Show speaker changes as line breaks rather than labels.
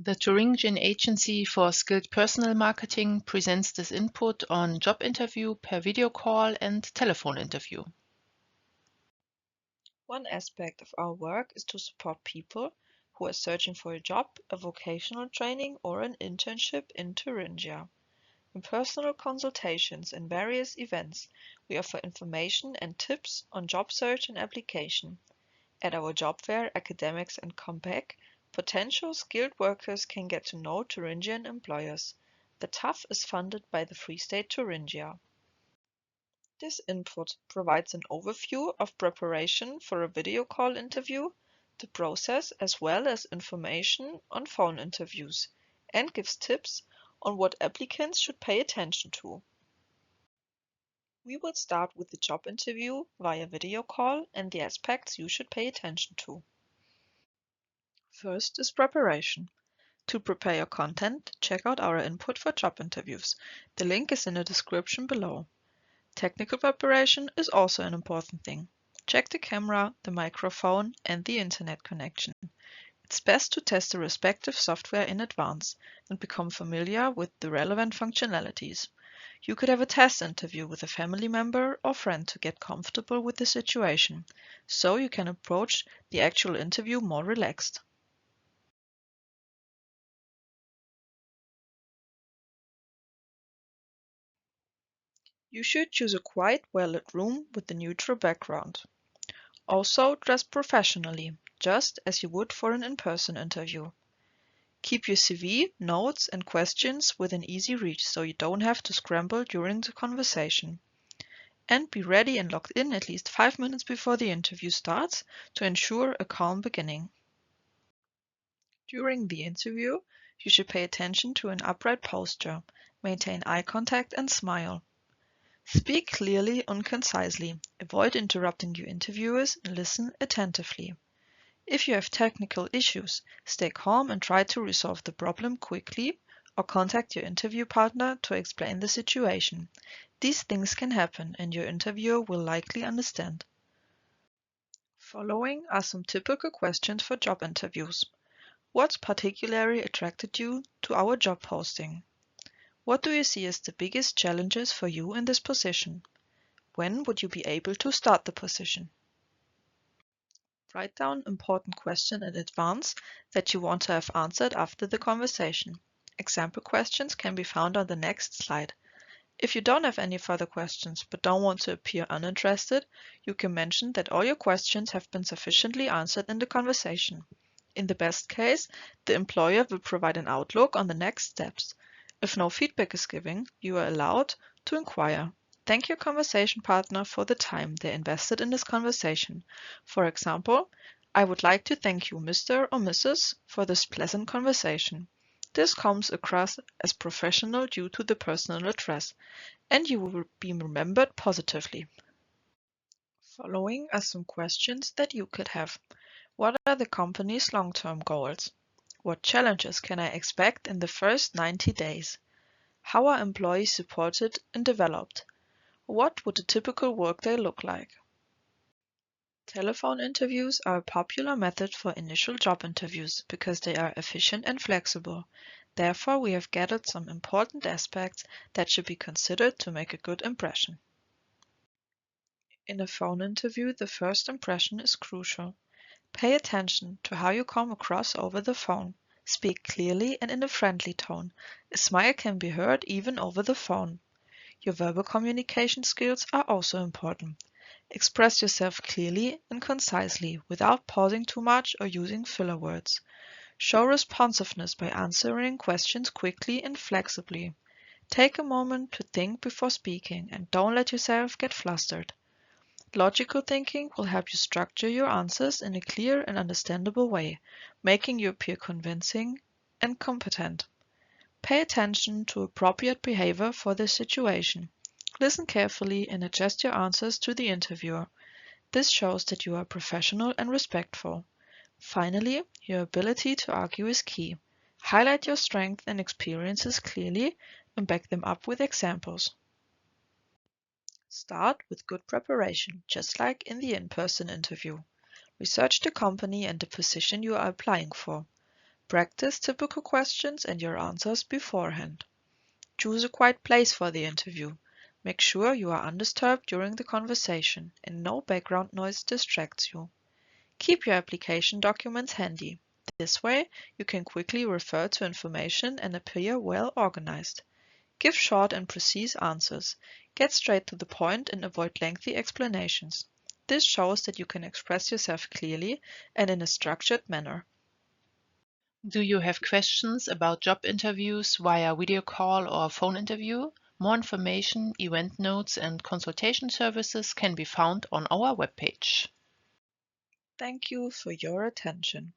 The Thuringian Agency for Skilled Personnel Marketing presents this input on job interview per video call and telephone interview.
One aspect of our work is to support people who are searching for a job, a vocational training, or an internship in Thuringia. In personal consultations and various events, we offer information and tips on job search and application. At our job fair, Academics and Compact, potential skilled workers can get to know Thuringian employers. The TAF is funded by the Free State Thuringia. This input provides an overview of preparation for a video call interview, the process, as well as information on phone interviews, and gives tips on what applicants should pay attention to. We will start with the job interview via video call and the aspects you should pay attention to. First is preparation. To prepare your content, check out our input for job interviews. The link is in the description below. Technical preparation is also an important thing. Check the camera, the microphone, and the internet connection. It's best to test the respective software in advance and become familiar with the relevant functionalities. You could have a test interview with a family member or friend to get comfortable with the situation, so you can approach the actual interview more relaxed. You should choose a quiet, well-lit room with a neutral background. Also, dress professionally, just as you would for an in-person interview. Keep your CV, notes, and questions within easy reach so you don't have to scramble during the conversation. And be ready and logged in at least 5 minutes before the interview starts to ensure a calm beginning. During the interview, you should pay attention to an upright posture, maintain eye contact, and smile. Speak clearly and concisely. Avoid interrupting your interviewers and listen attentively. If you have technical issues, stay calm and try to resolve the problem quickly or contact your interview partner to explain the situation. These things can happen and your interviewer will likely understand. Following are some typical questions for job interviews. What particularly attracted you to our job posting? What do you see as the biggest challenges for you in this position? When would you be able to start the position? Write down important questions in advance that you want to have answered after the conversation. Example questions can be found on the next slide. If you don't have any further questions but don't want to appear uninterested, you can mention that all your questions have been sufficiently answered in the conversation. In the best case, the employer will provide an outlook on the next steps. If no feedback is given, you are allowed to inquire. Thank your conversation partner for the time they invested in this conversation. For example, I would like to thank you, Mr. or Mrs., for this pleasant conversation. This comes across as professional due to the personal address, and you will be remembered positively. Following are some questions that you could have. What are the company's long-term goals? What challenges can I expect in the first 90 days? How are employees supported and developed? What would a typical workday look like? Telephone interviews are a popular method for initial job interviews because they are efficient and flexible. Therefore, we have gathered some important aspects that should be considered to make a good impression. In a phone interview, the first impression is crucial. Pay attention to how you come across over the phone. Speak clearly and in a friendly tone. A smile can be heard even over the phone. Your verbal communication skills are also important. Express yourself clearly and concisely without pausing too much or using filler words. Show responsiveness by answering questions quickly and flexibly. Take a moment to think before speaking and don't let yourself get flustered. Logical thinking will help you structure your answers in a clear and understandable way, making you appear convincing and competent. Pay attention to appropriate behavior for this situation. Listen carefully and adjust your answers to the interviewer. This shows that you are professional and respectful. Finally, your ability to argue is key. Highlight your strengths and experiences clearly and back them up with examples. Start with good preparation, just like in the in-person interview. Research the company and the position you are applying for. Practice typical questions and your answers beforehand. Choose a quiet place for the interview. Make sure you are undisturbed during the conversation and no background noise distracts you. Keep your application documents handy. This way, you can quickly refer to information and appear well organized. Give short and precise answers. Get straight to the point and avoid lengthy explanations. This shows that you can express yourself clearly and in a structured manner.
Do you have questions about job interviews via video call or phone interview? More information, event notes, and consultation services can be found on our webpage.
Thank you for your attention.